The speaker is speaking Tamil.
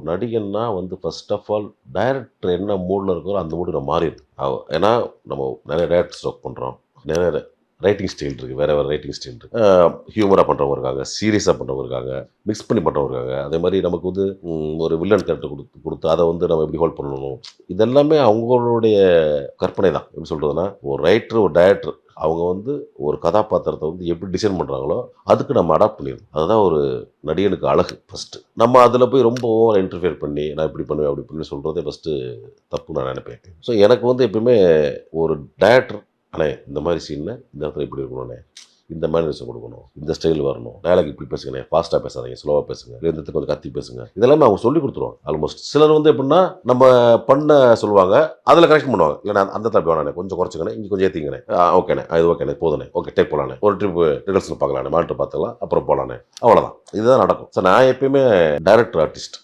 நடிகன்னா வந்து ஃபர்ஸ்ட் ஆஃப் ஆல் டைரக்டர் என்ன மூடில் இருக்கோ அந்த மூடு நம்ம மாறிடும். ஏன்னா நம்ம நிறைய டேரக்டர்ஸ் ஒர்க் பண்ணுறோம். நிறைய ரைட்டிங் ஸ்டைல் இருக்குது. வேறு வேறு ரைட்டிங் ஸ்டைல் இருக்குது. ஹியூமராக பண்ணுறவங்க இருக்காங்க, சீரியஸாக பண்ணுறவங்க இருக்காங்க, மிக்ஸ் பண்ணி பண்ணுறவங்க இருக்காங்க. அதே மாதிரி நமக்கு வந்து ஒரு வில்லன் கேரக்டர் கொடுத்து அதை வந்து நம்ம எப்படி ஹோல்ட் பண்ணணும், இதெல்லாமே அவங்களுடைய கற்பனை தான். எப்படி சொல்கிறதுனா, ஒரு ரைட்டர் ஒரு டைரக்டர் அவங்க வந்து ஒரு கதாபாத்திரத்தை வந்து எப்படி டிசைன் பண்ணுறாங்களோ அதுக்கு நம்ம அடாப்ட் பண்ணிடணும். அதுதான் ஒரு நடிகனுக்கு அழகு. ஃபஸ்ட்டு நம்ம அதில் போய் ரொம்ப ஓவர் இன்டர்ஃபியர் பண்ணி நான் இப்படி பண்ணுவேன் அப்படி பண்ணி சொல்கிறதே ஃபஸ்ட்டு தப்பு நான் நினைப்பேன். ஸோ எனக்கு வந்து எப்பயுமே ஒரு டைரக்டர், அண்ணே இந்த மாதிரி சீனில் இந்த இடத்துல இப்படி இருக்கணும்ண்ணே, இந்த மேனரிசம் கொடுக்கணும், இந்த ஸ்டைல் வரணும், டயலாக் இப்படி பேசுங்கண்ணே, ஃபாஸ்ட்டாக பேசாதீங்க, ஸ்லோவாக பேசுங்க, இல்லை இந்த இடத்துல கொஞ்சம் கத்தி பேசுங்க, இதெல்லாமே அவங்க சொல்லி கொடுத்துருவாங்க. ஆல்மோஸ்ட் சிலர் வந்து எப்படின்னா நம்ம பண்ண சொல்லுவாங்க, அதில் கரெக்ஷன் பண்ணுவாங்க. இல்லை நான் அந்த இடத்துல வேணாண்ணே, கொஞ்சம் குறைச்சிங்கண்ணே, இங்கே கொஞ்சம் ஏற்றிங்கண்ணே, ஓகேண்ணே, இது ஓகேண்ணே, போதுண்ணே, ஓகே டேக் போகலாண்ணே, ஒரு ட்ரிப் ரிஹர்சல் பார்க்கலாண்ணே, மானிட்டர் பார்த்துக்கலாம், அப்புறம் போகலாண்ணே, அவ்வளோதான். இதுதான் நடக்கும். ஸோ நான் எப்பயுமே டைரக்டர் ஆர்டிஸ்ட்